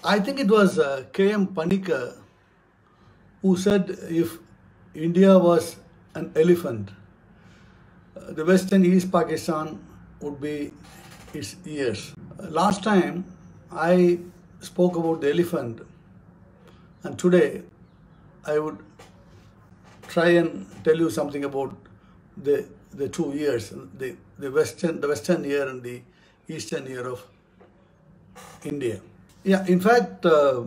I think it was K.M. Panikar who said if India was an elephant, the West and East Pakistan would be its ears. Last time I spoke about the elephant, and today I would try and tell you something about the two ears, the western ear and the eastern ear of India. Yeah, in fact, I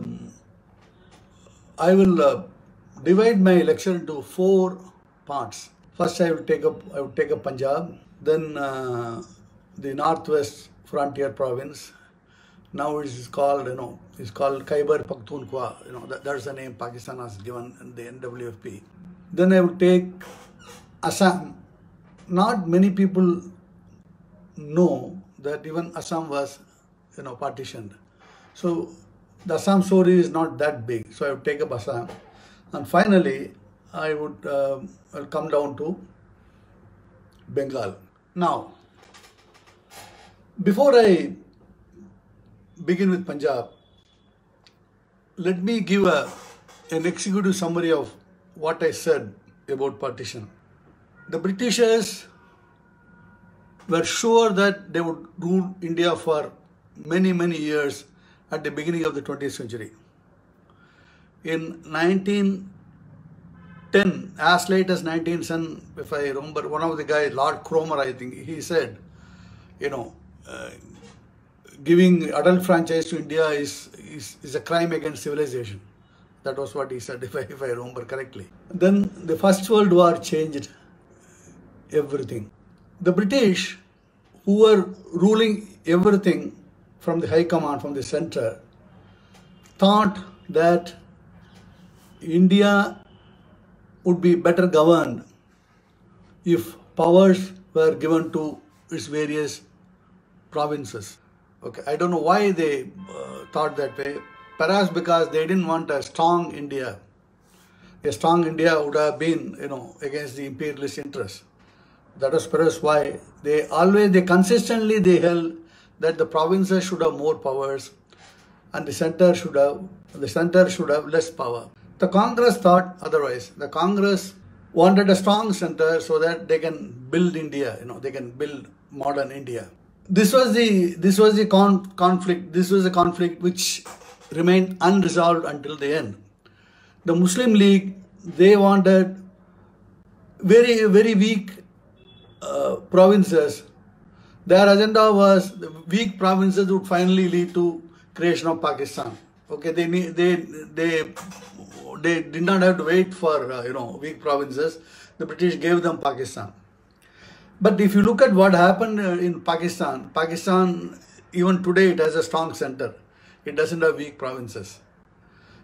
will divide my lecture into four parts. First, I would take up Punjab, then the northwest frontier province. Now it is called, it's called Khyber Pakhtunkhwa. That's the name Pakistan has given in the NWFP. Then I would take Assam. Not many people know that even Assam was, partitioned. So the Assam story is not that big. So I would take up Assam, and finally I would I'll come down to Bengal. Now, before I begin with Punjab, let me give an executive summary of what I said about partition. The Britishers were sure that they would rule India for many, many years at the beginning of the 20th century. In 1910, as late as 1910, if I remember, one of the guys, Lord Cromer, I think, he said, giving adult franchise to India is a crime against civilization. That was what he said, if I remember correctly. Then the First World War changed everything. The British, who were ruling everything from the high command, from the center, thought that India would be better governed if powers were given to its various provinces. Okay, I don't know why they thought that way. Perhaps because they didn't want a strong India. A strong India would have been, against the imperialist interests. That was perhaps why they consistently held that the provinces should have more powers and the center should have less power. The Congress thought otherwise. The Congress wanted a strong center so that they can build India, they can build modern India. This was the conflict. This was a conflict which remained unresolved until the end. The Muslim League, they wanted very, very weak provinces. Their agenda was the weak provinces would finally lead to creation of Pakistan. Okay, they did not have to wait for weak provinces. The British gave them Pakistan. But if you look at what happened in Pakistan, even today it has a strong center. It doesn't have weak provinces.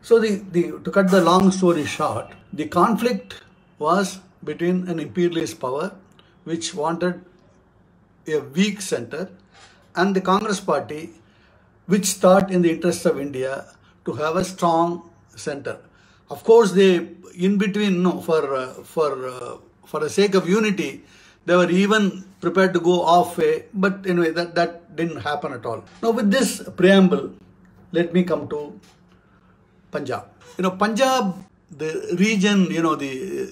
So to cut the long story short, the conflict was between an imperialist power which wanted a weak center and the Congress party which thought in the interest of India to have a strong center. Of course, they in between, for the sake of unity, they were even prepared to go halfway, but anyway, that didn't happen at all. Now, with this preamble, let me come to Punjab. Punjab, the region,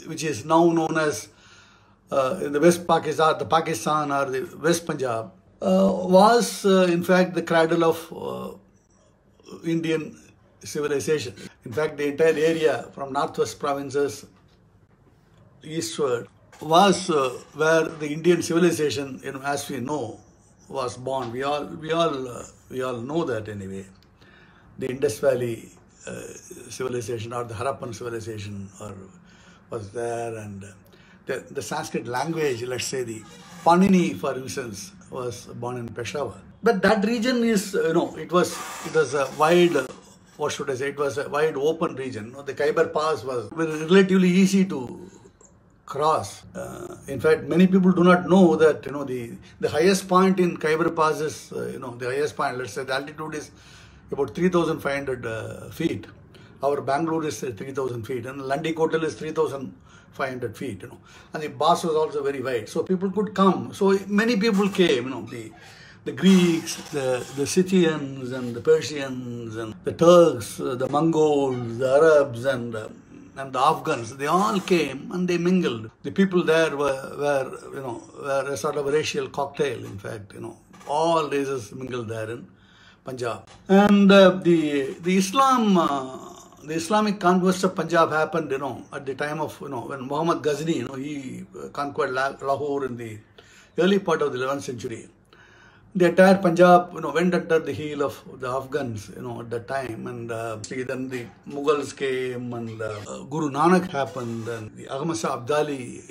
which is now known as the West Pakistan, the Pakistan or the West Punjab, was in fact the cradle of Indian civilization. In fact, the entire area from northwest provinces eastward was where the Indian civilization, as we know, was born. We all know that anyway. The Indus Valley civilization or the Harappan civilization was there, and the Sanskrit language, let's say the Panini, for instance, was born in Peshawar. But that region is, it was a wide, what should I say? It was a wide open region. The Khyber Pass was relatively easy to cross. In fact, many people do not know that the highest point in Khyber Pass is the highest point. Let's say the altitude is about 3,500 feet. Our Bangalore is 3,000 feet, and Landikotal is 3,500 feet. And the pass was also very wide, so people could come. So many people came. the Greeks, the Scythians and the Persians and the Turks, the Mongols, the Arabs and the Afghans, they all came and they mingled. The people there were a sort of a racial cocktail, in fact, all races mingled there in Punjab. And the Islamic conquest of Punjab happened, at the time of, when Muhammad Ghazni, he conquered Lahore in the early part of the 11th century. The entire Punjab, went under the heel of the Afghans, at that time. And then the Mughals came and Guru Nanak happened and the Ahmad Shah Abdali,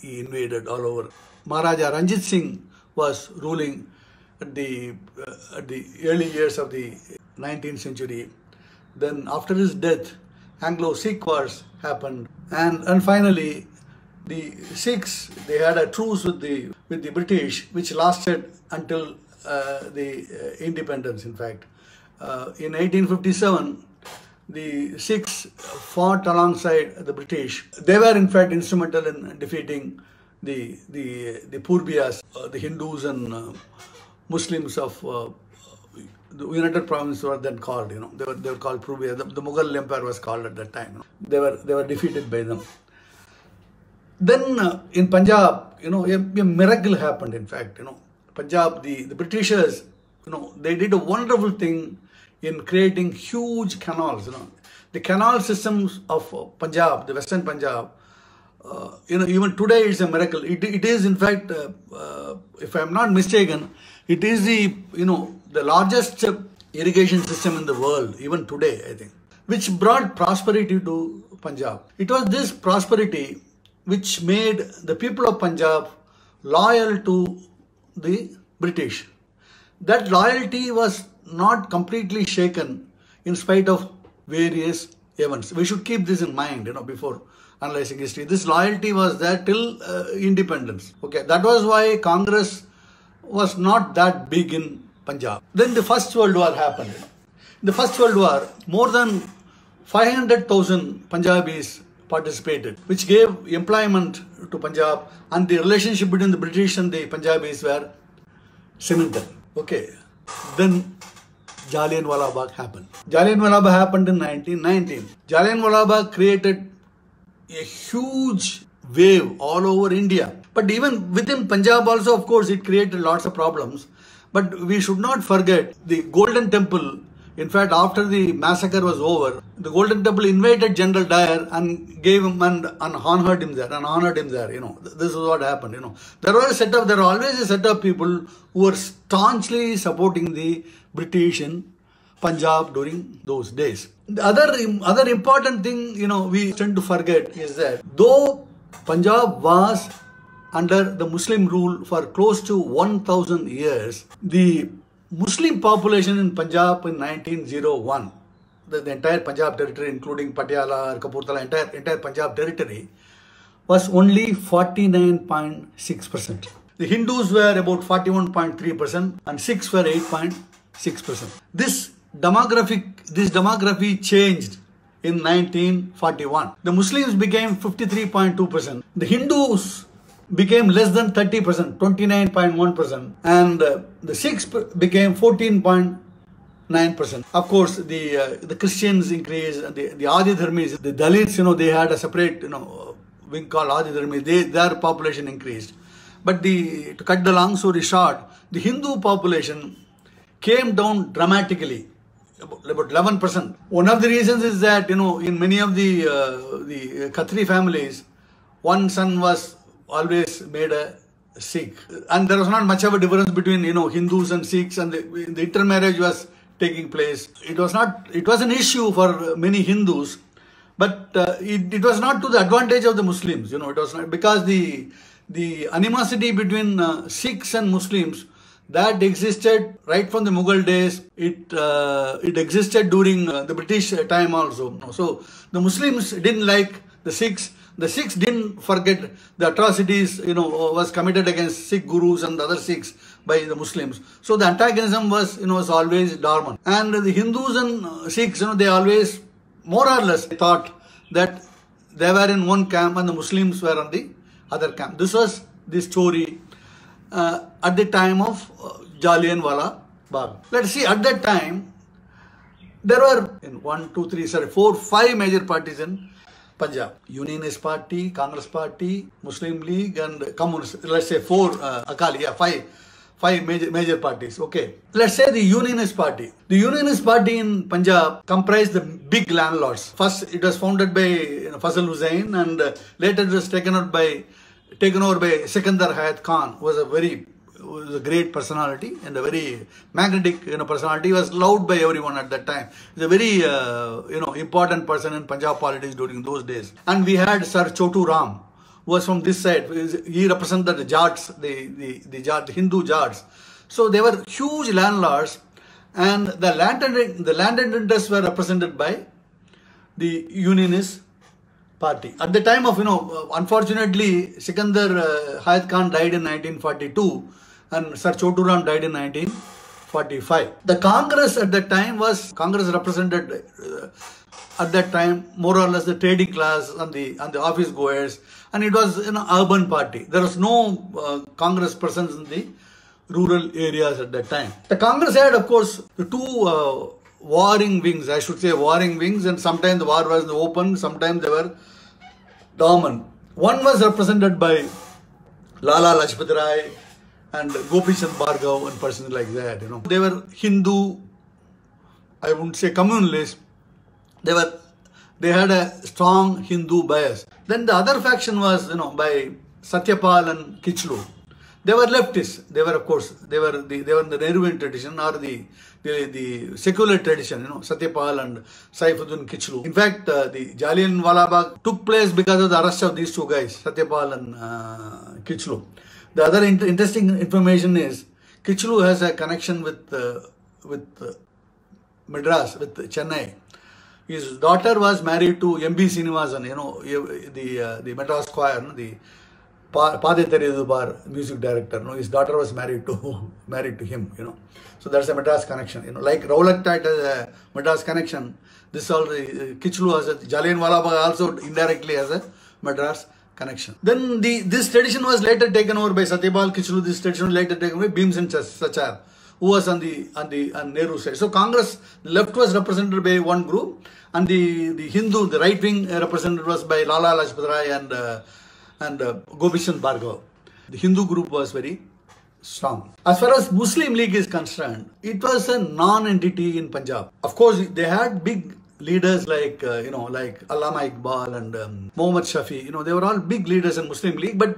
he invaded all over. Maharaja Ranjit Singh was ruling at the early years of the 19th century. Then after his death, Anglo-Sikh wars happened. And finally, the Sikhs, they had a truce with the British, which lasted until the independence, in fact. In 1857, the Sikhs fought alongside the British. They were, in fact, instrumental in defeating the Purbiyas, the Hindus and Muslims of the United Province were then called, they were called Purbiya. The Mughal Empire was called at that time. They were defeated by them. Then in Punjab, a miracle happened, in fact, Punjab, the Britishers, they did a wonderful thing in creating huge canals, The canal systems of Punjab, the Western Punjab, even today it's a miracle. It is, in fact, if I'm not mistaken, it is the largest irrigation system in the world, even today, I think, which brought prosperity to Punjab. It was this prosperity which made the people of Punjab loyal to the British. That loyalty was not completely shaken in spite of various events. We should keep this in mind, before analyzing history. This loyalty was there till independence. Okay, that was why Congress was not that big in Punjab. Then the First World War happened. In the First World War, more than 500,000 Punjabis participated, which gave employment to Punjab, and the relationship between the British and the Punjabis were cemented. Okay, then Jallianwala Bagh happened. Jallianwala Bagh happened in 1919. Jallianwala Bagh created a huge wave all over India. But even within Punjab also, of course, it created lots of problems. But we should not forget the Golden Temple. In fact, after the massacre was over, the Golden Temple invited General Dyer and gave him and honored him there. This is what happened. There were always a set of people who were staunchly supporting the British in Punjab during those days. The other important thing, we tend to forget is that though Punjab was under the Muslim rule for close to 1,000 years, the Muslim population in Punjab in 1901, the entire Punjab territory, including Patiala, Kapurthala, entire Punjab territory, was only 49.6%. The Hindus were about 41.3% and Sikhs were 8.6%. This demography changed in 1941. The Muslims became 53.2%. The Hindus became less than 30%, 29.1%, and the Sikhs became 14.9%. Of course, the Christians increased, the Adi Dharmis, the Dalits, they had a separate, wing called Adi Dharmis. Their population increased. But to cut the long story short, the Hindu population came down dramatically, about 11%. One of the reasons is that, in many of the Khatri families, one son was always made a Sikh. And there was not much of a difference between, Hindus and Sikhs, and the intermarriage was taking place. It was an issue for many Hindus, but it was not to the advantage of the Muslims. It was not, because the animosity between Sikhs and Muslims, that existed right from the Mughal days. It existed during the British time also. So the Muslims didn't like the Sikhs. The Sikhs didn't forget the atrocities, was committed against Sikh gurus and other Sikhs by the Muslims. So the antagonism was, was always dormant. And the Hindus and Sikhs, they always more or less thought that they were in one camp and the Muslims were on the other camp. This was the story at the time of Jallianwala Bagh. Let's see, at that time, there were 5 major parties in Punjab. Unionist Party, Congress Party, Muslim League and Communist. Let's say 4, Akali, yeah, 5 major parties. Okay. Let's say the Unionist Party. The Unionist Party in Punjab comprised the big landlords. First, it was founded by Fazl Hussain, and later it was taken over by Sikandar Hayat Khan, who was a great personality and a very magnetic personality. He was loved by everyone at that time. He's a very important person in Punjab politics during those days. And we had Sir Chotu Ram, who was from this side. He represented the Jats, the Hindu Jats. So they were huge landlords, and the landed interests were represented by the Unionist Party. At the time of, unfortunately, Sikandar Hayat Khan died in 1942 and Sir Chotu Ram died in 1945. The Congress at that time Congress represented at that time more or less the trading class and the office goers, and it was an urban party. There was no Congress presence in the rural areas at that time. The Congress had, of course, the two warring wings, and sometimes the war was in the open, sometimes they were dormant. One was represented by Lala Lajpat Rai and Gopi Chand Bhargav and persons like that. They were Hindu, I wouldn't say communalist. They had a strong Hindu bias. Then the other faction was, by Satyapal and Kichlu. They were leftists. They were, of course, they were in the Nehruvian tradition or the secular tradition, Satyapal and Saifuddin Kichlu. In fact, the Jallianwala Bagh took place because of the arrest of these two guys, Satyapal and Kichlu. The other interesting information is Kichlu has a connection with Madras, with Chennai. His daughter was married to M.B. Srinivasan, the Madras choir, the Pade Teriyadubar music director. His daughter was married to him. So that's a Madras connection. Like Rowlatt has a Madras connection. This all Kichlu has a Jallianwala Bagh also indirectly has a Madras connection. Then this tradition was later taken over by Satyapal Kichlu. This tradition was later taken over by Bhimsen Sachar, who was on Nehru side. So Congress, the left was represented by one group, and the Hindu, the right wing represented was by Lala Lajpat Rai and Gopi Chand Bhargav. The Hindu group was very strong. As far as Muslim League is concerned, it was a non-entity in Punjab. Of course, they had big leaders like Allama Iqbal and Muhammad Shafi. They were all big leaders in Muslim League, but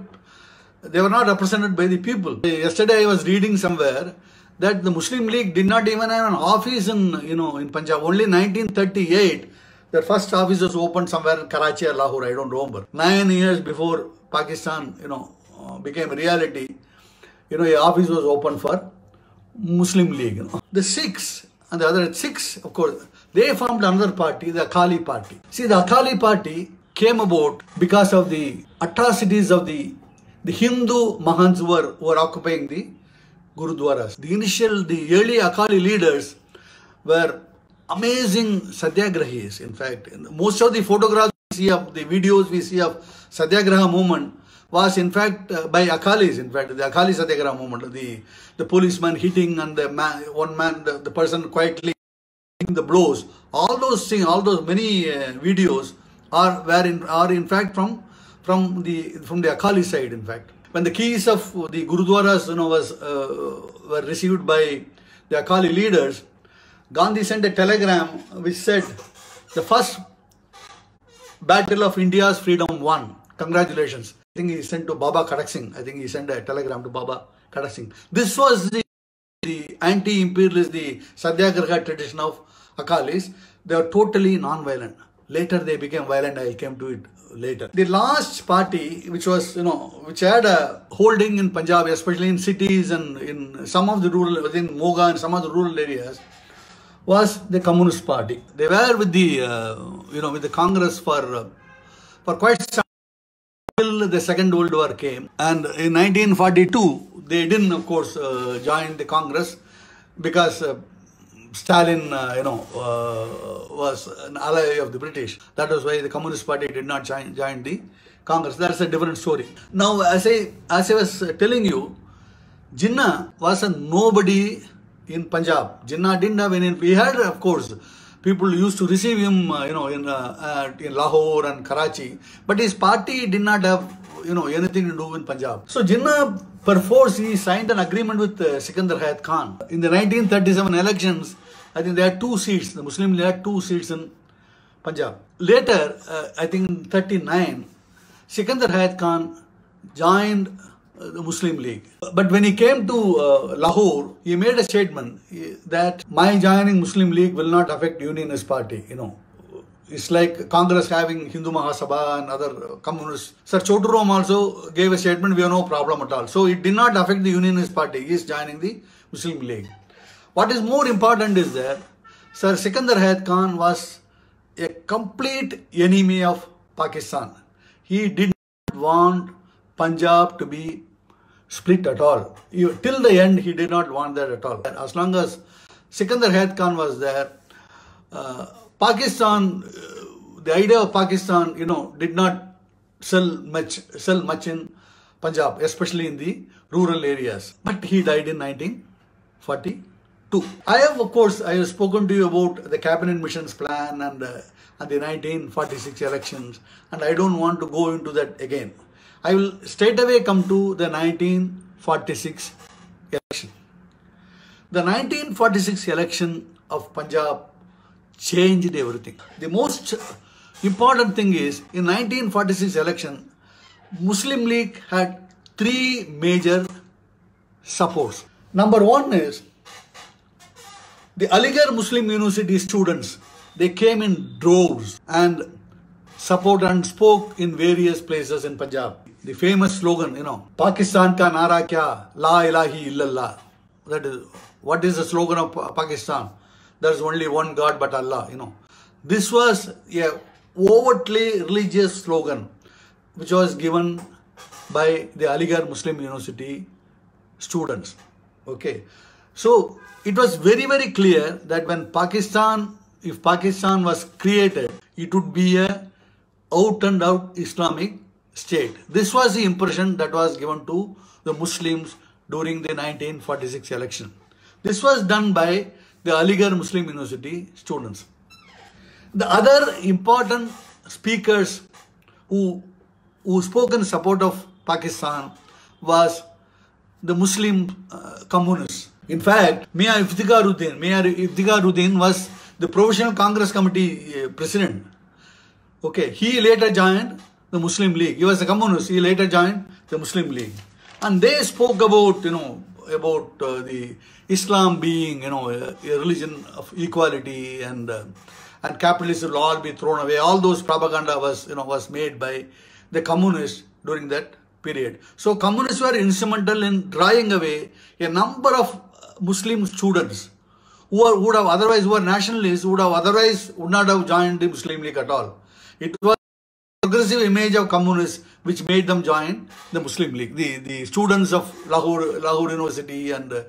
they were not represented by the people. Yesterday I was reading somewhere that the Muslim League did not even have an office in Punjab. Only in 1938, their first office was opened somewhere in Karachi or Lahore, I don't remember. 9 years before Pakistan, became a reality, a office was opened for Muslim League. The Sikhs, and the other 6, of course, they formed another party, the Akali Party. See, the Akali Party came about because of the atrocities of the Hindu Mahants who were occupying the Gurudwaras. The early Akali leaders were amazing satyagrahis. In fact, most of the photographs we see of, the videos we see of Satyagraha movement was in fact by Akalis. In fact, the Akali Satyagraha movement, the policeman hitting and the person quietly the blows, all those things, all those many videos are in fact from the Akali side. In fact, when the keys of the Gurudwaras were received by the Akali leaders, Gandhi sent a telegram which said, "The first battle of India's freedom won. Congratulations." I think he sent to Baba Khadak Singh. I think he sent a telegram to Baba Khadak Singh. This was the anti-imperialist, the Satyagraha tradition of Akalis. They were totally non-violent. Later they became violent. I came to it later. The last party, which was, which had a holding in Punjab, especially in cities and in some of the rural, within Moga and some of the rural areas, was the Communist Party. They were with the Congress for quite some time till the Second World War came. And in 1942, they didn't, of course, join the Congress because Stalin, was an ally of the British. That was why the Communist Party did not join the Congress. That's a different story. Now, as I was telling you, Jinnah was a nobody in Punjab. Jinnah didn't have any. We had, of course, people used to receive him, in Lahore and Karachi, but his party did not have, anything to do in Punjab. So Jinnah, perforce, he signed an agreement with Sikandar Hayat Khan. In the 1937 elections, I think they had 2 seats. The Muslim League had 2 seats in Punjab. Later, I think in 39, Sikandar Hayat Khan joined the Muslim League. But when he came to Lahore, he made a statement that my joining Muslim League will not affect Unionist Party, It's like Congress having Hindu Mahasabha and other communists. Sir Chotu Ram also gave a statement, we have no problem at all. So it did not affect the Unionist Party. He is joining the Muslim League. What is more important is that Sir Sikandar Hayat Khan was a complete enemy of Pakistan. He did not want Punjab to be split at all. Till the end, he did not want that at all. As long as Sikandar Hayat Khan was there, Pakistan, the idea of Pakistan, did not sell much in Punjab, especially in the rural areas. But he died in 1942. I have spoken to you about the cabinet missions plan and the 1946 elections, and I don't want to go into that again. I will straight away come to the 1946 election. The 1946 election of Punjab changed everything. The most important thing is, in 1946 election, Muslim League had 3 major supports. Number 1 is the Aligarh Muslim University students. They came in droves and supported and spoke in various places in Punjab. The famous slogan, Pakistan ka nara kya? La ilahi illallah. That is, what is the slogan of Pakistan? There is only one God but Allah, This was a overtly religious slogan which was given by the Aligarh Muslim University students. Okay. So it was very, very clear that if Pakistan was created, it would be a out and out Islamic state. This was the impression that was given to the Muslims during the 1946 election. This was done by the Aligarh Muslim University students. The other important speakers who spoke in support of Pakistan was the Muslim communists. In fact, Mir Iftikharuddin was the Provisional Congress Committee president. Okay, he later joined the Muslim League. He was a communist. He later joined the Muslim League, and they spoke about the Islam being a religion of equality and capitalism will all be thrown away. All those propaganda was made by the communists during that period. So communists were instrumental in drawing away a number of Muslim students who were nationalists, would not have joined the Muslim League at all. It was a progressive image of communists which made them join the Muslim League. The students of Lahore University and the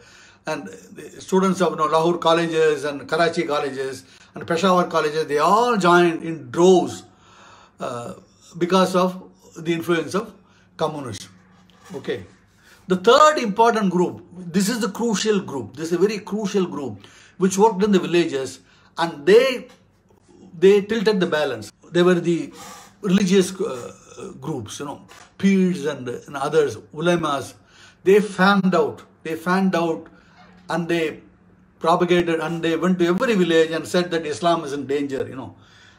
students of Lahore colleges and Karachi colleges and Peshawar colleges, they all joined in droves because of the influence of communists. Okay. The third important group, this is the crucial group, this is a very crucial group which worked in the villages, and they tilted the balance. They were the religious groups, peers and others, ulamas. They fanned out and they propagated and they went to every village and said that Islam is in danger,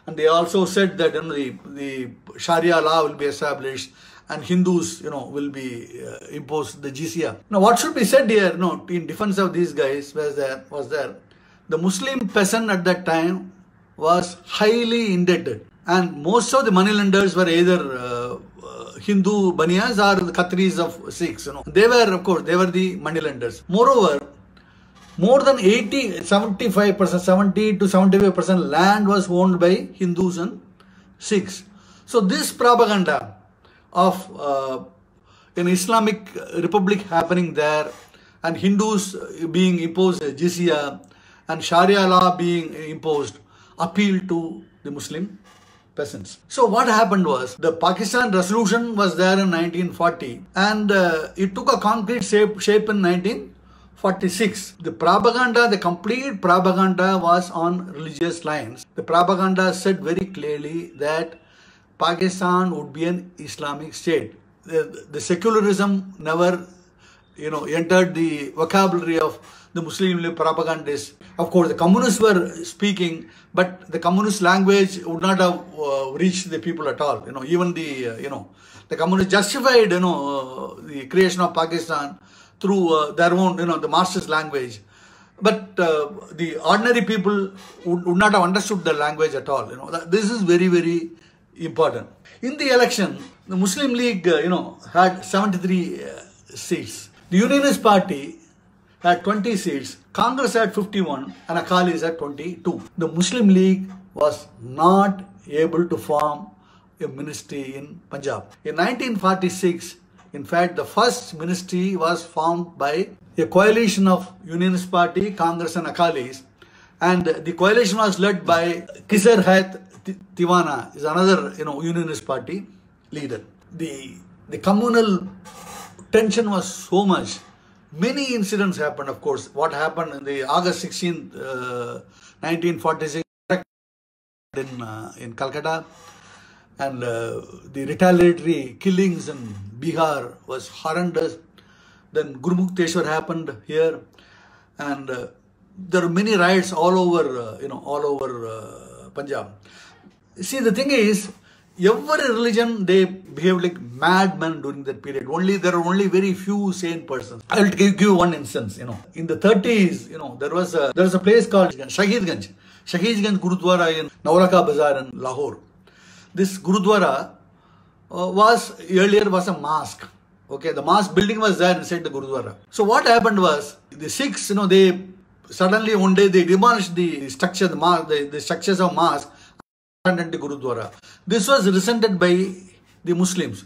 And they also said that the Sharia law will be established and Hindus, will be imposed the jizya. Now, what should be said here, in defense of these guys was there the Muslim peasant at that time was highly indebted, and most of the moneylenders were either Hindu Baniyas or the Khatris of Sikhs. They were the moneylenders. Moreover, more than 70 to 75% land was owned by Hindus and Sikhs. So this propaganda of an Islamic republic happening there and Hindus being imposed jizya and Sharia law being imposed appealed to the Muslim peasants. So what happened was, the Pakistan resolution was there in 1940, and it took a concrete shape in 1946. The propaganda, the complete propaganda was on religious lines. The propaganda said very clearly that Pakistan would be an Islamic state. The secularism never, entered the vocabulary of the Muslim propagandists. Of course, the communists were speaking, but the communist language would not have reached the people at all. Even the communists justified, the creation of Pakistan through their own, the Marxist language. But the ordinary people would not have understood the language at all. This is very, very important. In the election, the Muslim League, had 73 seats. The Unionist Party had 20 seats. Congress had 51 and Akalis had 22. The Muslim League was not able to form a ministry in Punjab. In 1946, in fact, the first ministry was formed by a coalition of Unionist Party, Congress and Akalis, and the coalition was led by Kisar Hayat Tiwana, is another Unionist Party leader. The communal tension was so much. Many incidents happened, of course. What happened in the August 16th, 1946 in Calcutta, and the retaliatory killings in Bihar was horrendous. Then Gurumukteshwar happened here, and there are many riots all over, Punjab. See, the thing is, every religion, they behaved like madmen during that period. There are only very few sane persons. I will give you one instance. In the 30s, there was a place called Shahidganj Gurudwara in Naulaka Bazaar in Lahore. This Gurudwara earlier was a mosque. Okay, the mosque building was there inside the Gurudwara. So what happened was, the Sikhs, they suddenly one day they demolished the structure, the structures of mosque and the Gurudwara. This was resented by the Muslims,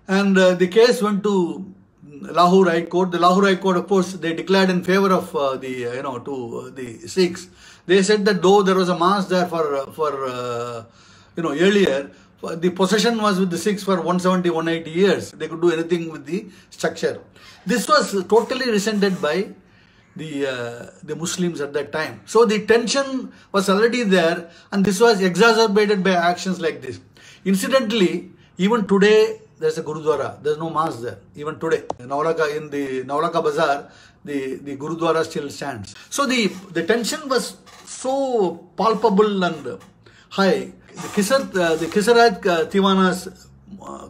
and the case went to Lahore High Court. The Lahore High Court, of course, they declared in favor of the Sikhs. They said that though there was a mosque there for earlier, the possession was with the Sikhs for 170, 180 years. They could do anything with the structure. This was totally resented by the Muslims at that time. So the tension was already there, and this was exacerbated by actions like this. Incidentally, even today, there's a Gurudwara. There's no mosque there. Even today, in the Naulaka Bazaar, the Gurudwara still stands. So the tension was so palpable and high. The Kisaraj Tiwana's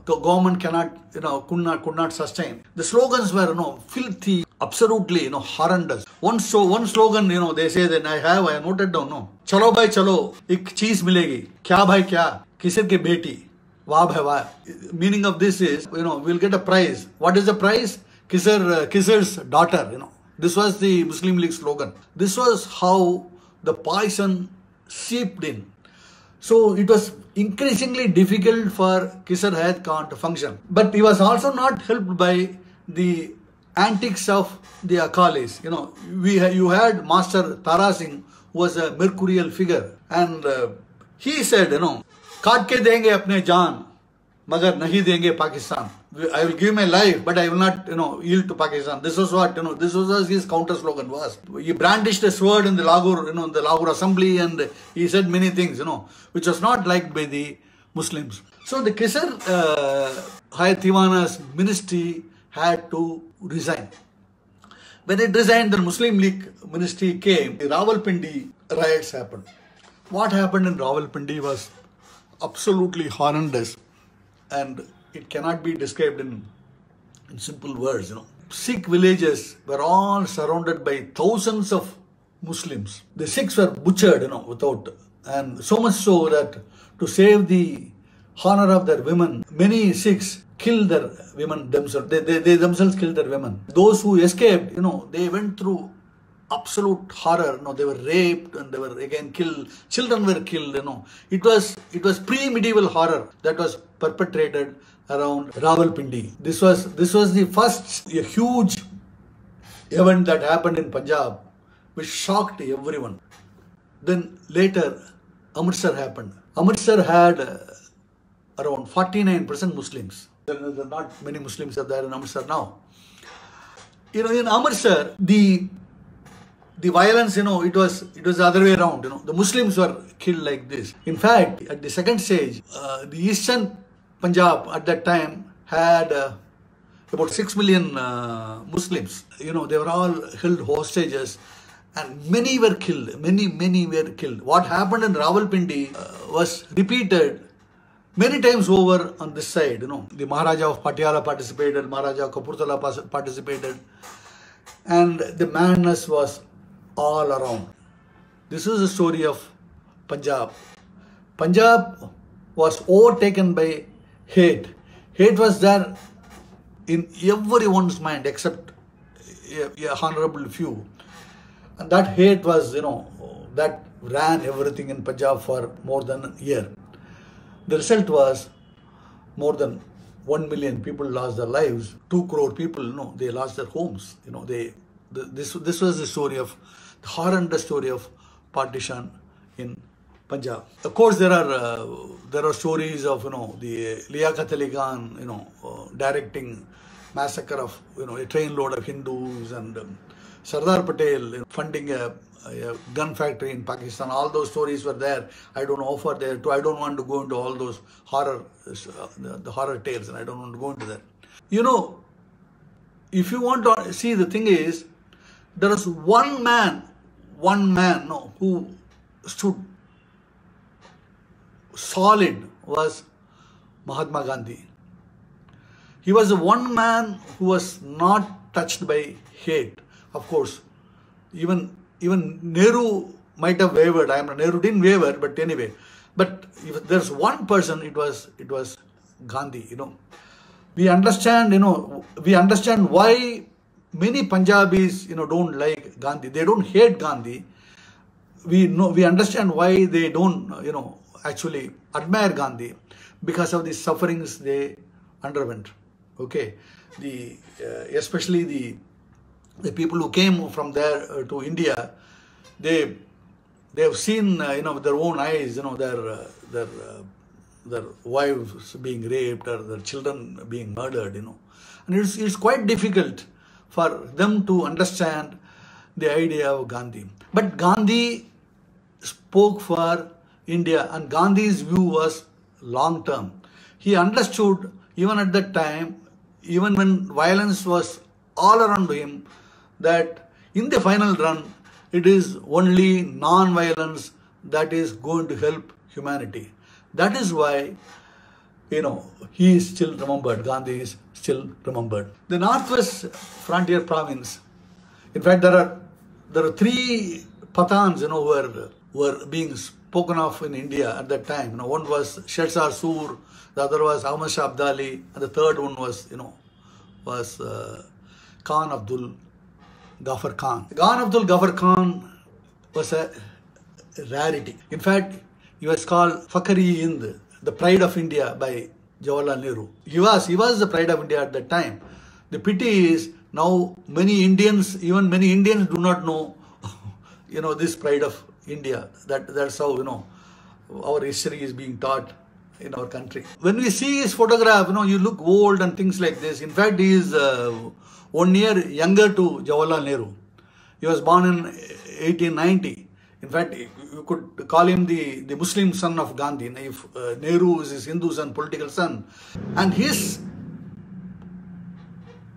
government could not sustain. The slogans were filthy, absolutely horrendous. One slogan, they say that I noted down. Chalo bhai chalo, ek cheez milegi. Kya bhai kya? Kisar ke beti. Wah bhai wah. Meaning of this is, we'll get a prize. What is the prize? Kisar's daughter. This was the Muslim League slogan. This was how the poison seeped in. So it was increasingly difficult for Kisar Hayat Khan to function. But he was also not helped by the antics of the Akalis. You had Master Tara Singh, who was a mercurial figure. And he said, Kaat ke denge apne jaan, magar nahi denge Pakistan. I will give my life, but I will not, yield to Pakistan. This was what, this was his counter slogan was. He brandished a sword in the Lahore, the Lahore assembly, and he said many things, which was not liked by the Muslims. So the Kisar Hayat Tiwana's ministry had to resign. When it resigned, the Muslim League ministry came. The Rawalpindi riots happened. What happened in Rawalpindi was absolutely horrendous, and it cannot be described in simple words. Sikh villages were all surrounded by thousands of Muslims. The Sikhs were butchered, and so much so that to save the honor of their women, many Sikhs killed their women themselves. They themselves killed their women. Those who escaped, they went through absolute horror. They were raped and they were again killed. Children were killed. It was pre-medieval horror that was perpetrated around Rawalpindi. This was the first huge event that happened in Punjab, which shocked everyone. Then later, Amritsar happened. Amritsar had around 49% Muslims. There are not many Muslims are there in Amritsar now. In Amritsar, the violence, it was the other way around. The Muslims were killed like this. In fact, at the second stage, the eastern Punjab at that time had about 6 million Muslims. They were all held hostages, and many were killed. Many were killed. What happened in Rawalpindi was repeated many times over on this side. The Maharaja of Patiala participated, Maharaja of Kapurthala participated, and the madness was all around. This is the story of Punjab. Punjab was overtaken by hate. Hate was there in everyone's mind except a honorable few. And that hate was, that ran everything in Punjab for more than a year. The result was more than 1 million people lost their lives. 2 crore people, they lost their homes. This was the story of the horrendous story of partition in Punjab. Of course, there are stories of the Liaquat Ali Khan directing massacre of a trainload of Hindus, and Sardar Patel funding a gun factory in Pakistan. All those stories were there. I don't know how far they are. I don't want to go into all those the horror tales, and I don't want to go into that. If you want to see, the thing is, there was one man who stood solid, was Mahatma Gandhi. He was the one man who was not touched by hate. Of course, even Nehru might have wavered. Nehru didn't waver, but anyway. But if there's one person, it was Gandhi. We understand why many Punjabis don't like Gandhi. They don't hate Gandhi. We understand why they don't actually admire Gandhi, because of the sufferings they underwent. Okay, especially the people who came from there to India, they have seen with their own eyes their wives being raped or their children being murdered. And it's quite difficult for them to understand the idea of Gandhi. But Gandhi spoke for India, and Gandhi's view was long term. He understood, even at that time, even when violence was all around him, that in the final run, it is only non-violence that is going to help humanity. That is why, he is still remembered. Gandhi is still remembered. The Northwest Frontier Province, in fact, there are 3 Pathans, who were being spoken of in India at that time. One was Sherzar Sur, the other was Ahmad Shah Abdali, and the third one was Khan Abdul Ghaffar Khan. Khan Abdul Ghaffar Khan was a rarity. In fact, he was called Fakhri-Hind, the pride of India, by Jawaharlal Nehru. He was the pride of India at that time. The pity is, now many Indians do not know, this pride of India. That's how, our history is being taught in our country. When we see his photograph, you look old and things like this. In fact, he is 1 year younger to Jawaharlal Nehru. He was born in 1890. In fact, you could call him the Muslim son of Gandhi, if Nehru is his Hindu son, political son. And his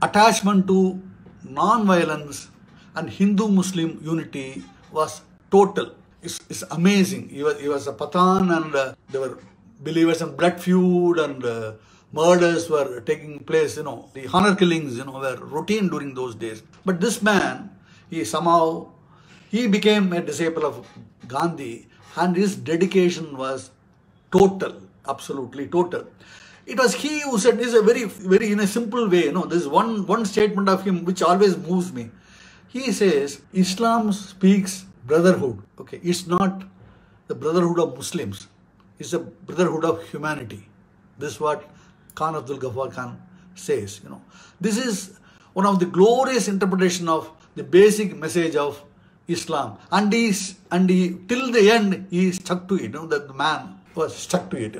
attachment to non-violence and Hindu-Muslim unity was total. It's amazing. He was a Pathan, and there were believers in blood feud, and murders were taking place. The honor killings, were routine during those days. But this man, he became a disciple of Gandhi, and his dedication was total, absolutely total. It was he who said this, a very in a simple way. This is one statement of him which always moves me. He says, Islam speaks brotherhood. Okay, it's not the brotherhood of Muslims. It's the brotherhood of humanity. This is what Khan Abdul Ghaffar Khan says. This is one of the glorious interpretation of the basic message of Islam, and he till the end he stuck to it. That the man was stuck to it.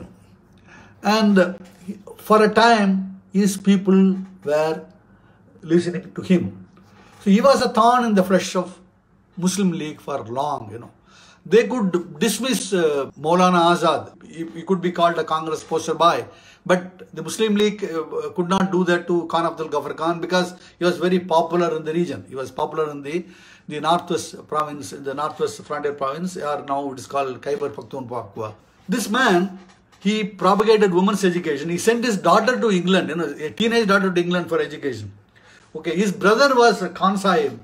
And for a time, his people were listening to him. So he was a thorn in the flesh of Muslim League for long. They could dismiss Maulana Azad. He could be called a Congress poster boy. But the Muslim League could not do that to Khan Abdul Ghaffar Khan because he was very popular in the region. He was popular in the northwest province, the northwest frontier province, or now it is called Khyber Pakhtunkhwa. This man, he propagated women's education. He sent his daughter to England, a teenage daughter to England for education. Okay, his brother was Khan Sahib,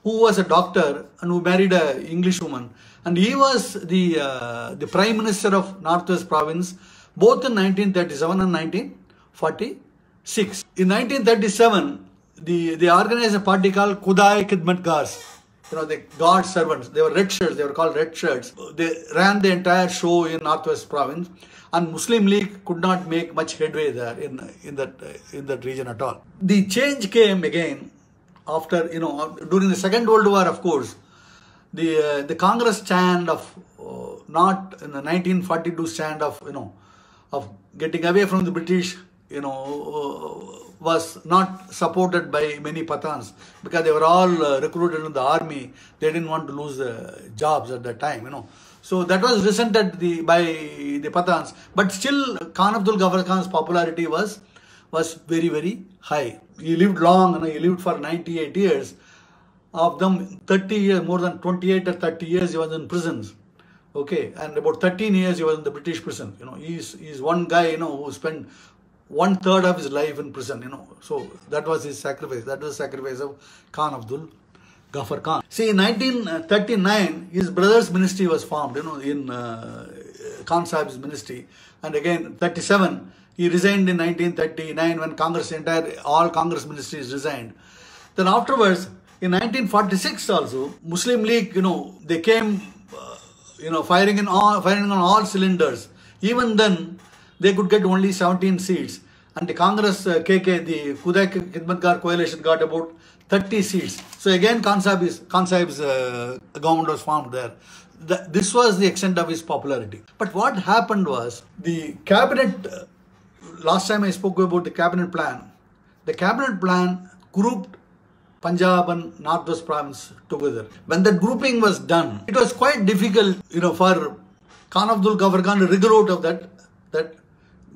who was a doctor and who married an English woman. And he was the Prime Minister of Northwest Province both in 1937 and 1946. In 1937, they organized a party called Khudai Khidmatgars. The God servants. They were red shirts. They were called red shirts. They ran the entire show in Northwest Province, and Muslim League could not make much headway there in that region at all. The change came again after during the Second World War. Of course, the Congress stand of not in the 1942 stand of getting away from the British was not supported by many Pathans because they were all recruited in the army. They didn't want to lose jobs at that time. So that was resented by the Pathans. But still, Khan Abdul Ghaffar Khan's popularity was very, very high. He lived long. He lived for 98 years. Of them, 30 years, more than 28 or 30 years, he was in prisons. Okay, and about 13 years he was in the British prison. He's one guy, who spent 1/3 of his life in prison. So that was his sacrifice. That was the sacrifice of Khan Abdul Ghaffar Khan. See, in 1939, his brother's ministry was formed. In Khan Sahib's ministry, and again 37, he resigned in 1939 when all Congress ministries resigned. Then afterwards, in 1946 also, Muslim League, they came. Firing on all cylinders. Even then, they could get only 17 seats. And the Congress KK, the Khudai Khidmatgar coalition, got about 30 seats. So again, Khan Sahib's government was formed there. This was the extent of his popularity. But what happened was, the cabinet, last time I spoke about the cabinet plan grouped Punjab and Northwest Province together. When that grouping was done, it was quite difficult, for Khan Abdul Ghaffar Khan to wriggle out of that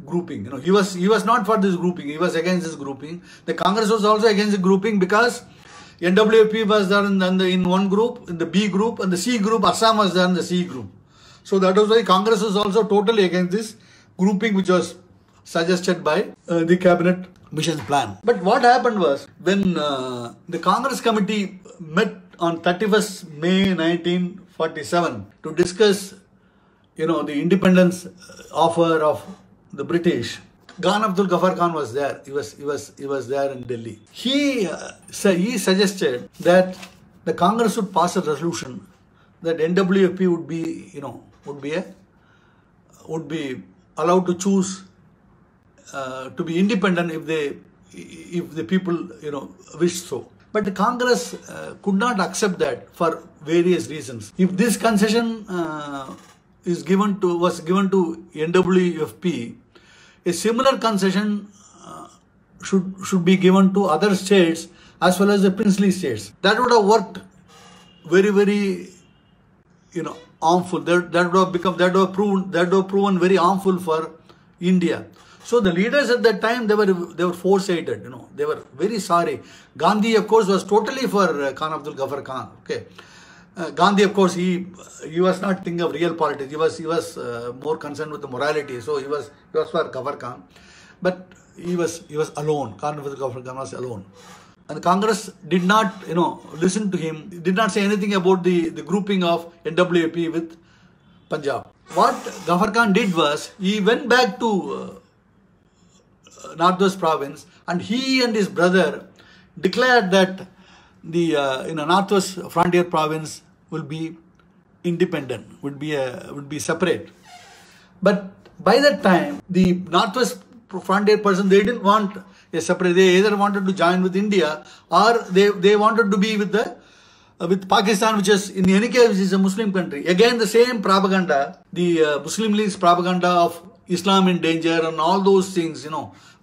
grouping. He was not for this grouping. He was against this grouping. The Congress was also against the grouping because NWP was there in one group, in the B group, and the C group, Assam was there in the C group. So that was why Congress was also totally against this grouping, which was suggested by the cabinet mission plan. But what happened was, when the Congress committee met on 31st May 1947 to discuss, the independence offer of the British, Khan Abdul Ghaffar Khan was there. He was there in Delhi. He suggested that the Congress would pass a resolution that NWFP would be allowed to choose to be independent if the people wish so. But the Congress could not accept that for various reasons. If this concession was given to NWFP, a similar concession should be given to other states as well as the princely states. That would have worked very, very harmful. That would have proven very harmful for India. So the leaders at that time, they were foresighted. They were very sorry. Gandhi, of course, was totally for Khan Abdul Ghaffar Khan. Okay, Gandhi, of course, he was not thinking of real politics. He was more concerned with the morality. So he was for Ghaffar Khan, but he was alone. Khan Abdul Ghaffar Khan was alone, and the Congress did not listen to him. Did not say anything about the grouping of NWP with Punjab. What Ghaffar Khan did was, he went back to Northwest Province, and he and his brother declared that the Northwest Frontier Province will be independent, would be separate. But by that time, the Northwest Frontier person, they didn't want a separate. They either wanted to join with India or they wanted to be with the with Pakistan, which is in any case is a Muslim country. Again, the same propaganda, the Muslim League's propaganda of Islam in danger and all those things,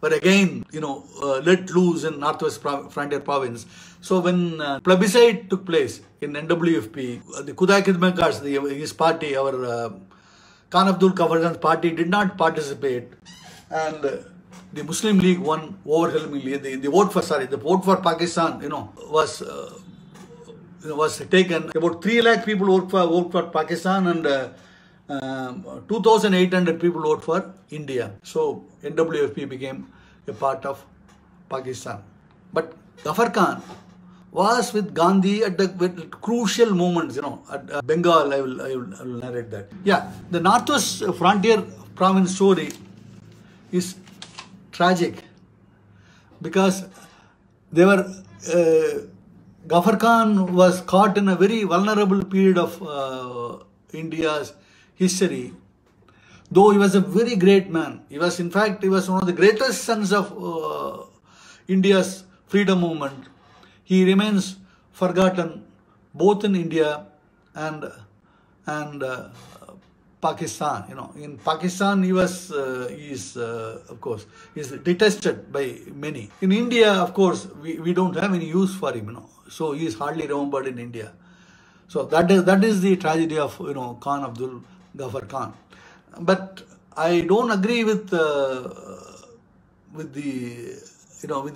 were again, let loose in Northwest Frontier Province. So when plebiscite took place in NWFP, the Khuda Khidmatgars, his party, our Khan Abdul Ghaffar Khan's party did not participate, and the Muslim League won overwhelmingly. The vote for Pakistan, was taken. About 3 lakh people vote for Pakistan, and 2,800 people vote for India. So NWFP became a part of Pakistan. But Ghaffar Khan was with Gandhi at the crucial moments, at Bengal. I will narrate that. Yeah, the Northwest Frontier Province story is tragic because they were Ghaffar Khan was caught in a very vulnerable period of India's history. Though he was a very great man, he was one of the greatest sons of India's freedom movement. He remains forgotten both in India and Pakistan. In Pakistan he is detested by many. In India, of course, we don't have any use for him. So he is hardly remembered in India. So that is the tragedy of Khan Abdul Ghaffar Khan. But I don't agree with the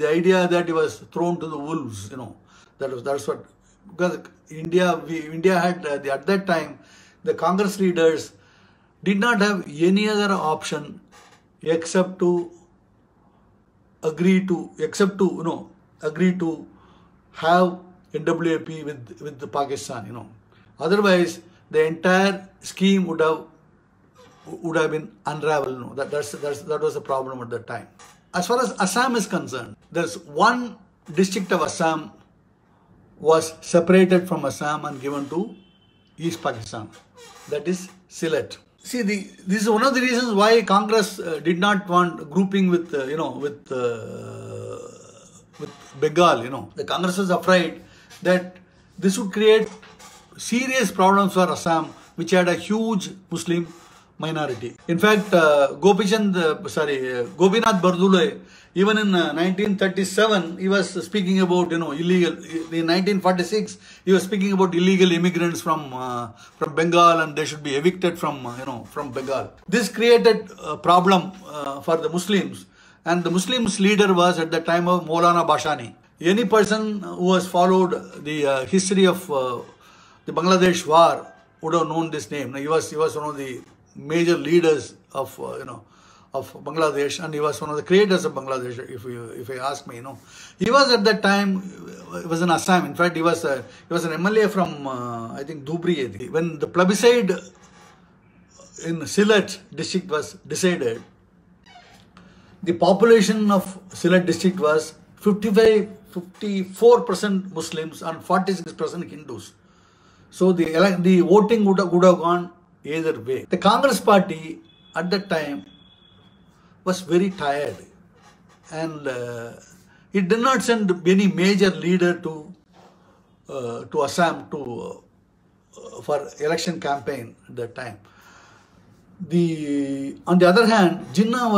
idea that he was thrown to the wolves. That's what, because India had at that time the Congress leaders did not have any other option except to agree to have NWAP with the Pakistan. Otherwise the entire scheme would have been unraveled. That was the problem at that time. As far as Assam is concerned, there's one district of Assam was separated from Assam and given to East Pakistan. That is Sylhet. See, this is one of the reasons why Congress did not want grouping with Bengal. The Congress was afraid that this would create serious problems for Assam, which had a huge Muslim minority. In fact, Gopinath Bardule, even in 1937, he was speaking about illegal. In 1946, he was speaking about illegal immigrants from Bengal, and they should be evicted from Bengal. This created a problem for the Muslims, and the Muslims leader was at the time of Maulana Bashani. Any person who has followed the history of the Bangladesh war would have known this name. He was one of the major leaders of Bangladesh, and he was one of the creators of Bangladesh. If I ask me, he was at that time. He was in Assam. In fact, he was an MLA from I think Dhubri. When the plebiscite in Sylhet district was decided, the population of Sylhet district was 54% Muslims and 46% Hindus. So the voting would have gone either way. The Congress party at that time was very tired, and it did not send any major leader to Assam for election campaign at that time. On the other hand, Jinnah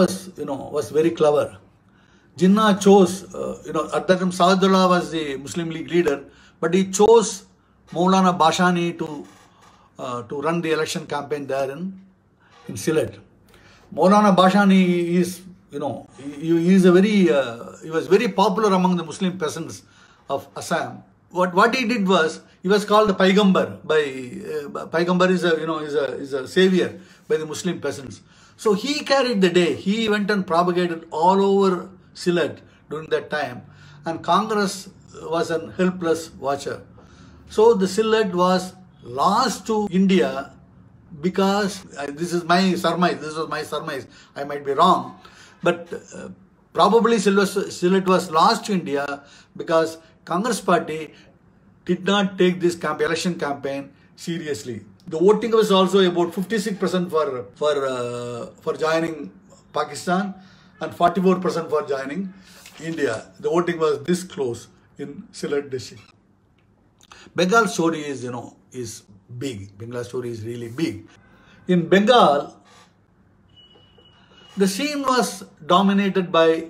was very clever. Jinnah chose at that time Saadullah was the Muslim League leader, but he chose Maulana Bashani to run the election campaign there in Sylhet. Maulana Bashani is, he was very popular among the Muslim peasants of Assam. What he did was, he was called the Paigambar. Paigambar is a savior by the Muslim peasants. So he carried the day. He went and propagated all over Sylhet during that time, and Congress was an helpless watcher. So the Sylhet was lost to India because, this was my surmise, I might be wrong, but probably Sylhet was lost to India because Congress party did not take this election campaign seriously. The voting was also about 56% for joining Pakistan and 44% for joining India. The voting was this close in Sylhet district. Bengal story is, is big. Bengal story is really big. In Bengal, the scene was dominated by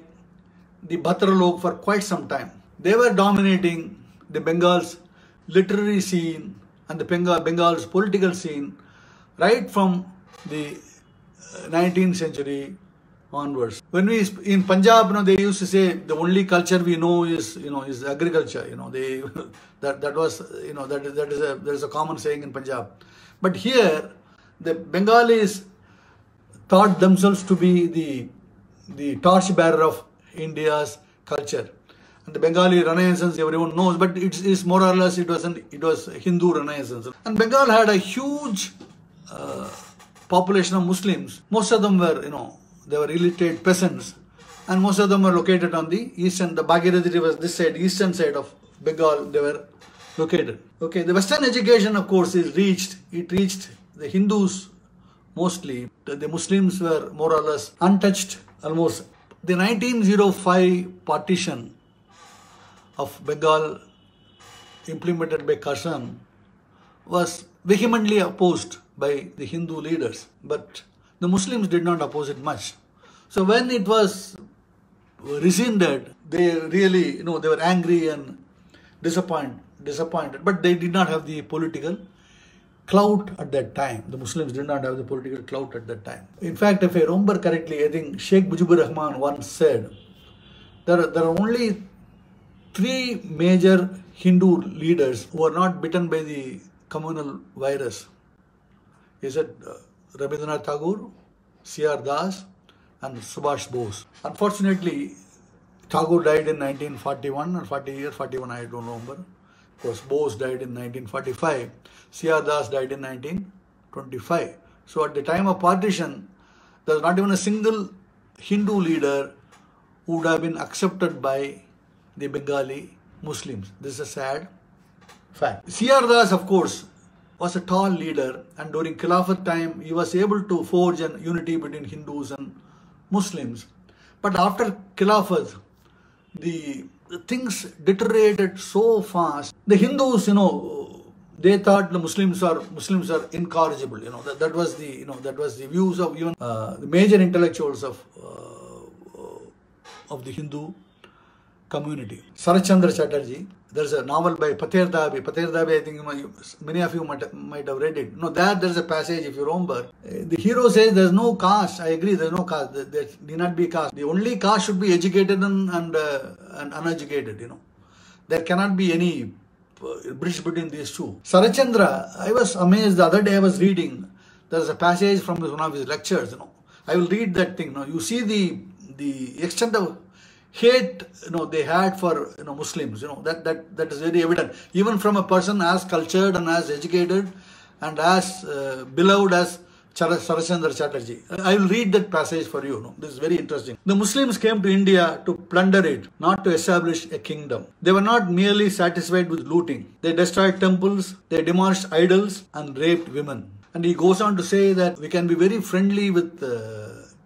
the Bhatralok for quite some time. They were dominating the Bengal's literary scene and the Bengal's political scene right from the 19th century onwards. When we in Punjab, they used to say the only culture we know is is agriculture. They that was there is a common saying in Punjab. But here the Bengalis thought themselves to be the torchbearer of India's culture. And the Bengali Renaissance everyone knows, but it's more or less it was Hindu Renaissance. And Bengal had a huge population of Muslims. Most of them were they were illiterate peasants, and most of them were located on the eastern. The Bhagirathi River, this side, eastern side of Bengal, they were located. Okay, the Western education, of course, it reached the Hindus mostly. The Muslims were more or less untouched almost. The 1905 partition of Bengal implemented by Krishnan was vehemently opposed by the Hindu leaders, but the Muslims did not oppose it much. So when it was rescinded, they really, they were angry and disappointed, but they did not have the political clout at that time. The Muslims did not have the political clout at that time. In fact, if I remember correctly, I think Sheikh Mujibur Rahman once said, there are only 3 major Hindu leaders who are not bitten by the communal virus. He said Rabindranath Tagore, C.R. Das and Subhash Bose. Unfortunately, Tagore died in 1941 or 41, I don't remember. Of course, Bose died in 1945. C.R. Das died in 1925. So at the time of partition, there was not even a single Hindu leader who would have been accepted by the Bengali Muslims. This is a sad fact. C.R. Das, of course, was a tall leader, and during Khilafat time, he was able to forge a unity between Hindus and Muslims. But after Khilafat, the things deteriorated so fast. The Hindus, they thought the Muslims are incorrigible. That was the views of even the major intellectuals of the Hindu community. Sarachandra Chatterjee. There's a novel by Pater Dabi. Pater Dabi, I think many of you might have read it. There's a passage, if you remember. The hero says there's no caste. I agree, there's no caste. There need not be caste. The only caste should be educated and uneducated. There cannot be any bridge between these two. Sarachandra, I was amazed the other day I was reading. There's a passage from one of his lectures. I will read that thing. You see the extent of hate they had for Muslims. That is very evident, even from a person as cultured and as educated and as beloved as Sarachandra Chatterjee. I will read that passage for you. This is very interesting. The Muslims came to India to plunder it, not to establish a kingdom. They were not merely satisfied with looting. They destroyed temples, they demolished idols and raped women. And he goes on to say that we can be very friendly with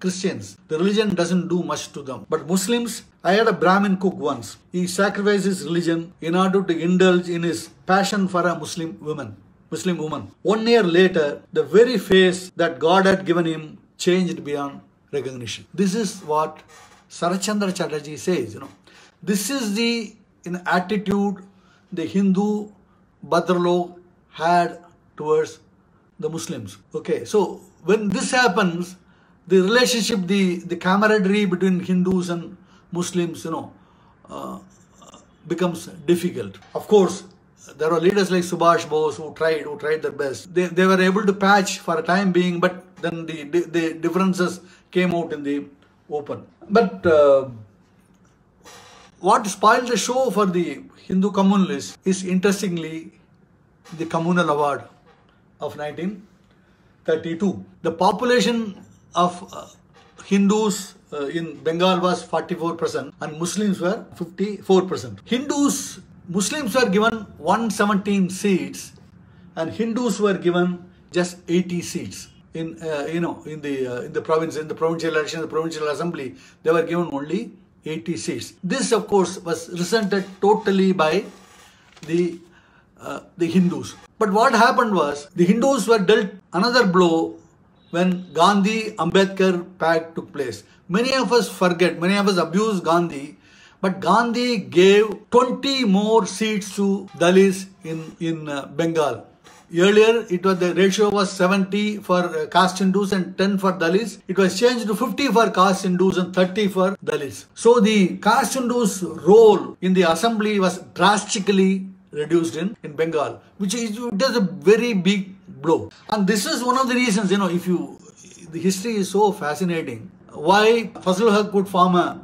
Christians. The religion doesn't do much to them. But Muslims, I had a Brahmin cook once. He sacrificed his religion in order to indulge in his passion for a Muslim woman. 1 year later, the very face that God had given him changed beyond recognition. This is what Sarachandra Chatterjee says. This is the attitude the Hindu Bhadralok had towards the Muslims. Okay, so when this happens, the relationship, the camaraderie between Hindus and Muslims, becomes difficult. Of course, there were leaders like Subhash Bose who tried their best. They were able to patch for a time being, but then the differences came out in the open. But what spoiled the show for the Hindu communalists is, interestingly, the Communal Award of 1932. The population of Hindus in Bengal was 44% and Muslims were 54%. Muslims were given 117 seats and Hindus were given just 80 seats. In the provincial election, the provincial assembly, they were given only 80 seats. This, of course, was resented totally by the the Hindus. But what happened was the Hindus were dealt another blow when Gandhi-Ambedkar pact took place. Many of us forget, many of us abuse Gandhi, but Gandhi gave 20 more seats to Dalits in Bengal. Earlier, the ratio was 70 for caste Hindus and 10 for Dalits. It was changed to 50 for caste Hindus and 30 for Dalits. So the caste Hindus' role in the assembly was drastically reduced in Bengal, which is a very big blow. And this is one of the reasons, the history is so fascinating. Why Fazlul Haq could form a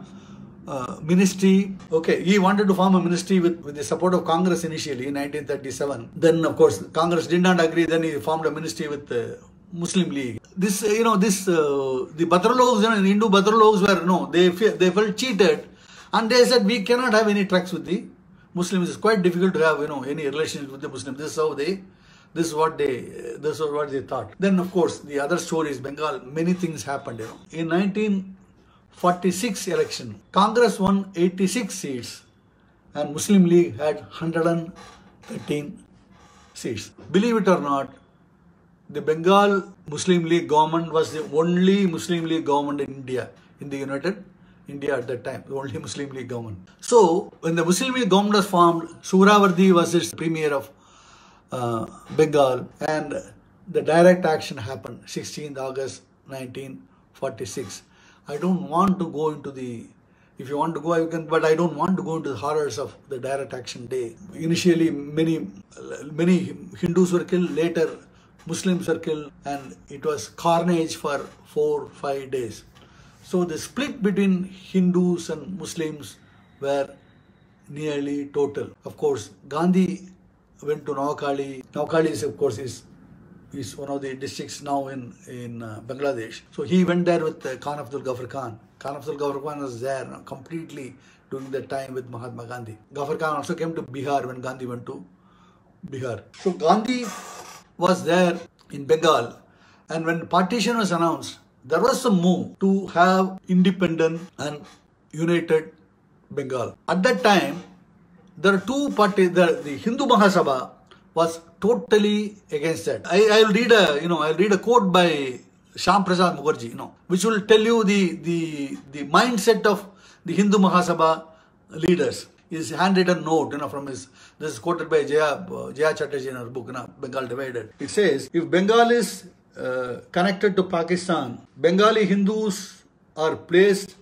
ministry. Okay, he wanted to form a ministry with the support of Congress initially in 1937. Then, of course, Congress did not agree. Then he formed a ministry with the Muslim League. The Batrologs, Hindu Batrologs were, they felt cheated, and they said we cannot have any tracks with the Muslims. It's quite difficult to have, any relations with the Muslims. This is what they thought. Then, of course, the other story is Bengal. Many things happened. In 1946 election, Congress won 86 seats and Muslim League had 113 seats. Believe it or not, the Bengal Muslim League government was the only Muslim League government in India, in the United India at that time, the only Muslim League government. So, when the Muslim League government was formed, Suhrawardi was its premier of Bengal, and the direct action happened 16th August 1946. I don't want to go into if you want to go, you can, but I don't want to go into the horrors of the direct action day. Initially, many Hindus were killed, later Muslims were killed, and it was carnage for 4-5 days. So the split between Hindus and Muslims were nearly total. Of course, Gandhi went to Noakhali. Noakhali is, of course, is one of the districts now in Bangladesh. So he went there with Khan Abdul Ghaffar Khan. Khan Abdul Ghaffar Khan was there completely during that time with Mahatma Gandhi. Ghaffar Khan also came to Bihar when Gandhi went to Bihar. So Gandhi was there in Bengal, and when partition was announced, there was a move to have independent and united Bengal. At that time, there are two parties. The Hindu Mahasabha was totally against that. I'll read a quote by Shyam Prasad Mukherjee, which will tell you the mindset of the Hindu Mahasabha leaders. His handwritten note, from his. This is quoted by Jaya Chatterjee in her book, Bengal Divided. It says, if Bengal is connected to Pakistan, Bengali Hindus are placed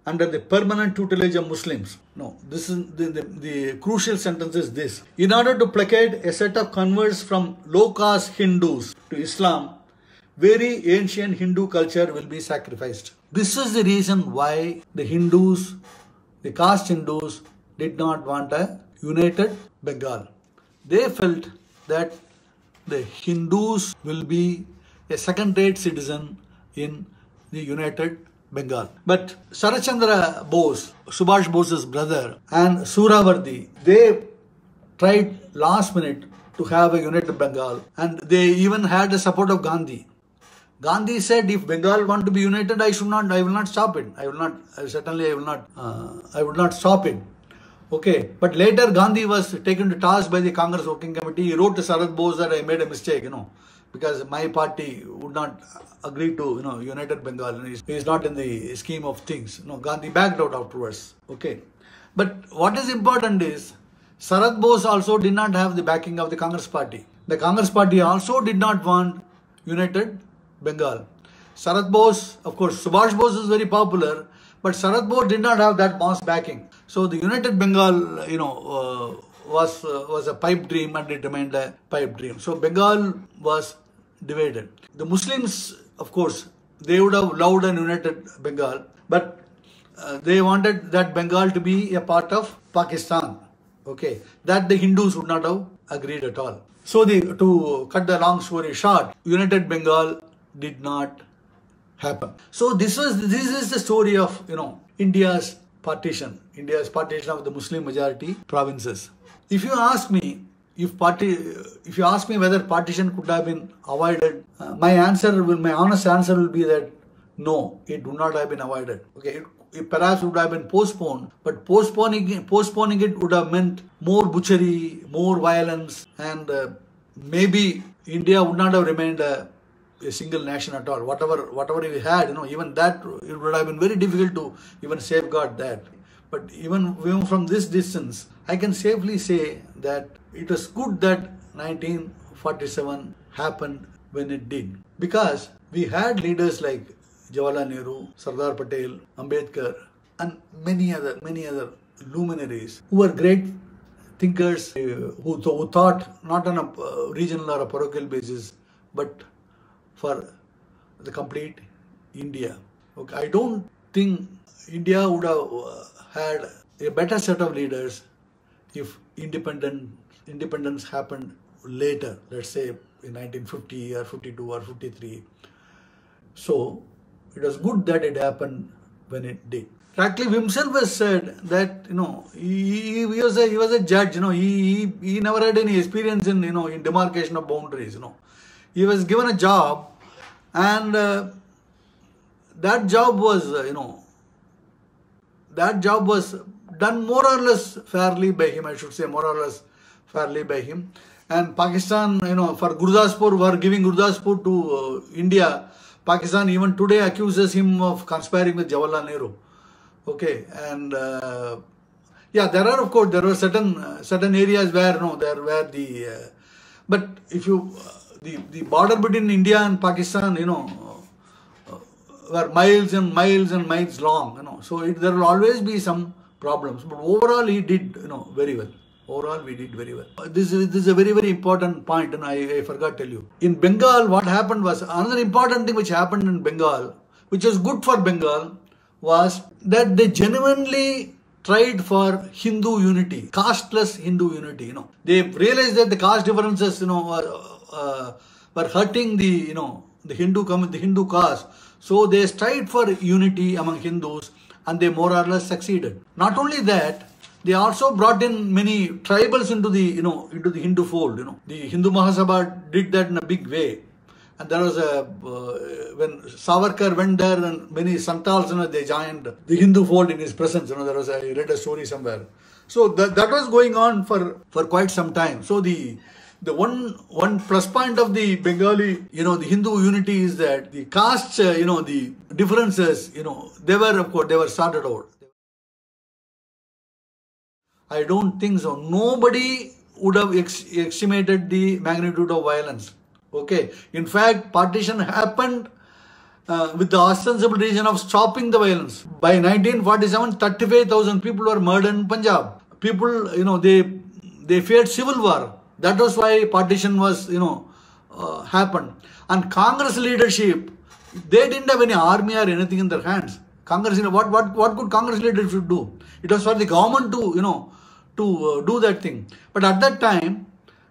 under the permanent tutelage of Muslims. No, this is the crucial sentence is this. In order to placate a set of converts from low-caste Hindus to Islam, very ancient Hindu culture will be sacrificed. This is the reason why the Hindus, the caste Hindus, did not want a united Bengal. They felt that the Hindus will be a second-rate citizen in the united Bengal. But Sarachandra Bose, Subhash Bose's brother, and Suhrawardi, they tried last minute to have a united Bengal, and they even had the support of Gandhi. Gandhi said, if Bengal want to be united, I will not stop it. I would not stop it. Okay, but later Gandhi was taken to task by the Congress Working Committee. He wrote to Sarad Bose that I made a mistake, because my party would not agree to, united Bengal, and he is not in the scheme of things. Gandhi backed out afterwards. Okay, but what is important is Sarad Bose also did not have the backing of the Congress party. The Congress party also did not want united Bengal. Sarad Bose, of course, Subhash Bose is very popular, but Sarad Bose did not have that mass backing. So the united Bengal, was a pipe dream, and it remained a pipe dream. So Bengal was divided. The Muslims, of course, they would have loved an united Bengal, but they wanted that Bengal to be a part of Pakistan. Okay, that the Hindus would not have agreed at all. So to cut the long story short, united Bengal did not happen. So this is the story of India's partition of the Muslim majority provinces. If you ask me whether partition could have been avoided, my honest answer will be that no, it would not have been avoided. Okay, it perhaps would have been postponed, but postponing it would have meant more butchery, more violence, and maybe India would not have remained a single nation at all. Whatever we had, even that, it would have been very difficult to even safeguard that. But even from this distance, I can safely say that it was good that 1947 happened when it did, because we had leaders like Jawaharlal Nehru, Sardar Patel, Ambedkar, and many other luminaries who were great thinkers, who thought not on a regional or a parochial basis, but for the complete India. Okay, I don't think India would have had a better set of leaders if independence happened later, let's say in 1950 or 52 or 53. So it was good that it happened when it did. Radcliffe himself has said that he was a judge. He never had any experience in in demarcation of boundaries. He was given a job, and that job was done more or less fairly by him. I should say more or less fairly by him. And Pakistan, for Gurdaspur, were giving Gurdaspur to India. Pakistan even today accuses him of conspiring with Jawaharlal Nehru. Okay, and there were certain areas where but if you the border between India and Pakistan, were miles and miles and miles long. So there will always be some problems. But overall, he did very well. Overall, we did very well. This is a very, very important point, and I forgot to tell you. In Bengal, what happened was, another important thing which happened in Bengal, which was good for Bengal, was that they genuinely tried for Hindu unity, casteless Hindu unity. They realized that the caste differences, were hurting the Hindu caste. So they strived for unity among Hindus, and they more or less succeeded. Not only that, they also brought in many tribals into the Hindu fold. The Hindu Mahasabha did that in a big way, and there was when Savarkar went there, and many Santals, they joined the Hindu fold in his presence. I read a story somewhere. So that was going on for quite some time. So the one plus point of the Bengali, the Hindu unity is that the castes, the differences, they were sorted out. I don't think so. Nobody would have estimated the magnitude of violence. Okay. In fact, partition happened with the ostensible reason of stopping the violence. By 1947, 35,000 people were murdered in Punjab. People, they feared civil war. That was why partition was, happened. And Congress leadership, they didn't have any army or anything in their hands. Congress, what could Congress leadership do? It was for the government to, to do that thing. But at that time,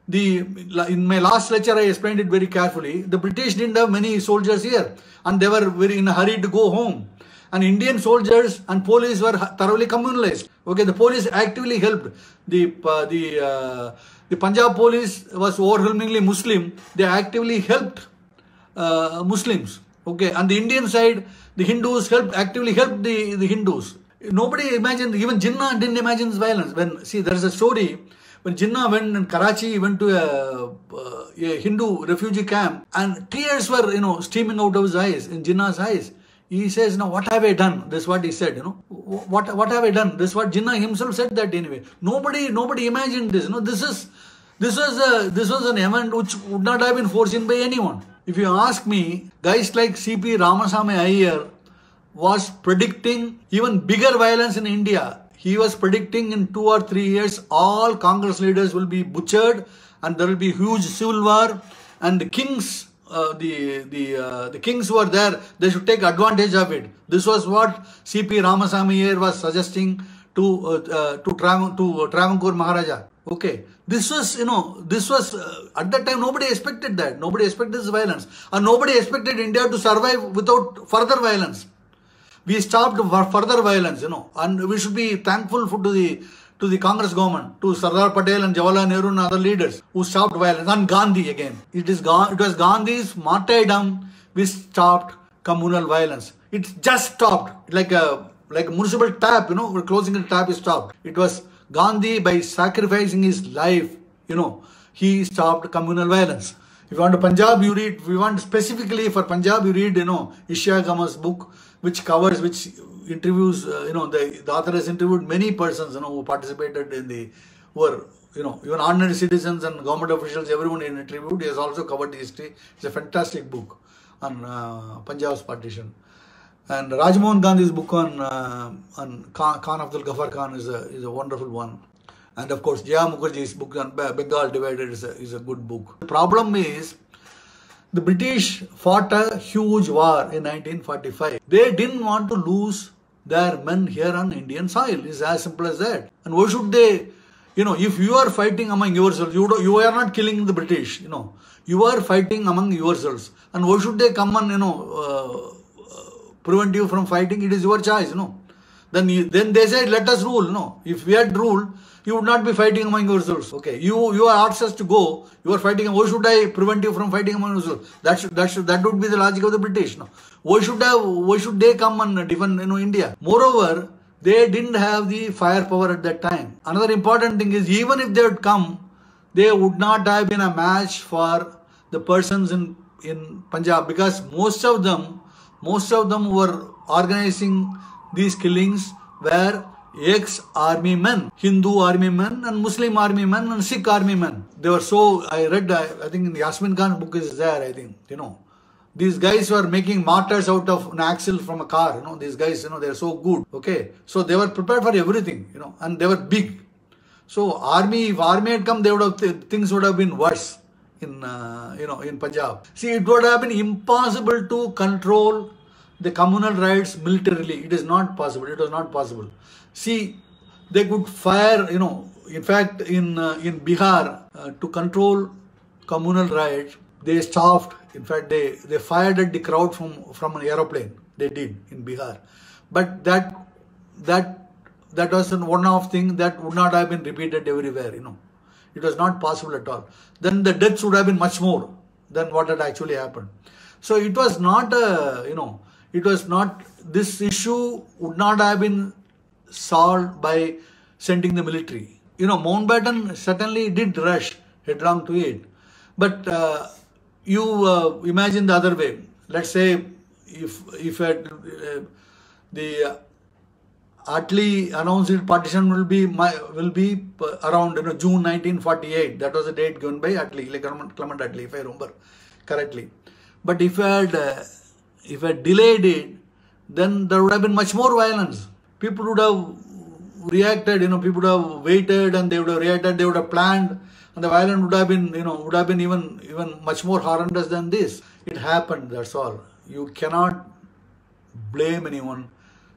in my last lecture, I explained it very carefully. The British didn't have many soldiers here, and they were very in a hurry to go home. And Indian soldiers and police were thoroughly communalized. Okay, the police actively helped. The Punjab police was overwhelmingly Muslim. They actively helped Muslims. Okay, and the Indian side, the Hindus actively helped the Hindus. Nobody imagined, even Jinnah didn't imagine this violence. There is a story, when Jinnah went in Karachi, he went to a Hindu refugee camp, and tears were, streaming out of his eyes, in Jinnah's eyes. He says, what have I done? This is what he said, What have I done? This is what Jinnah himself said that anyway. Nobody imagined this, This was an event which would not have been foreseen by anyone. If you ask me, guys like C.P. Ramasamy Iyer was predicting even bigger violence in India. He was predicting in 2 or 3 years, all Congress leaders will be butchered, and there will be huge civil war, and the kings, the kings who are there, they should take advantage of it. This was what C.P. Ramasamy Iyer was suggesting to Travancore Maharaja. Okay, this was at that time nobody expected that. Nobody expected this violence, and nobody expected India to survive without further violence. We stopped further violence, and we should be thankful to the Congress government, to Sardar Patel and Jawaharlal Nehru and other leaders who stopped violence, and Gandhi again. It was Gandhi's martyrdom which stopped communal violence. It just stopped, like a like a municipal tap, we're closing the tap is stopped. It was Gandhi, by sacrificing his life, he stopped communal violence. If you want to Punjab, you read, if you want specifically for Punjab, you read, Isha Gama's book, which interviews, the author has interviewed many persons, who participated in who were, even ordinary citizens and government officials, everyone in interviewed. He has also covered the history. It's a fantastic book on Punjab's partition. And Rajmohan Gandhi's book on Khan Abdul Ghaffar Khan is a wonderful one. And of course, Jaya Mukherjee's book on Bengal Divided is a good book. The problem is, the British fought a huge war in 1945. They didn't want to lose their men here on Indian soil. It's as simple as that. And why should they, if you are fighting among yourselves, you are not killing the British, you are fighting among yourselves. And why should they come and, prevent you from fighting? It is your choice, Then they said, let us rule, If we had ruled, you would not be fighting among yourselves. Okay, you are asked us to go, you are fighting, why should I prevent you from fighting among yourselves? That would be the logic of the British, Why should they come and defend, India? Moreover, they didn't have the firepower at that time. Another important thing is, even if they had come, they would not have been a match for the persons in Punjab, because most of them were organizing these killings were ex-army men, Hindu army men and Muslim army men and Sikh army men. They were so, I read, I think in Yasmin Khan's book is there, I think, These guys were making martyrs out of an axle from a car, These guys, they are so good, okay. So they were prepared for everything, and they were big. So if army had come, things would have been worse in Punjab. See, it would have been impossible to control the communal riots militarily. It is not possible. It was not possible. See, they could fire, in fact, in Bihar, to control communal riots, they stopped. In fact, they fired at the crowd from an aeroplane. They did in Bihar. But that was a one-off thing that would not have been repeated everywhere, It was not possible at all. Then the deaths would have been much more than what had actually happened. So it was not this issue would not have been solved by sending the military. Mountbatten certainly did rush headlong to it. But you imagine the other way. Let's say if the Attlee announced partition will be around June 1948. That was the date given by Attlee, Clement Attlee, if I remember correctly. But if I had delayed it, then there would have been much more violence. People would have reacted, people would have waited and they would have reacted, they would have planned, and the violence would have been even much more horrendous than this. It happened, that's all. You cannot blame anyone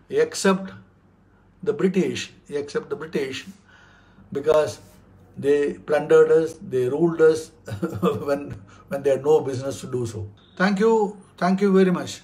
except the British, because they plundered us, they ruled us when they had no business to do so. Thank you very much.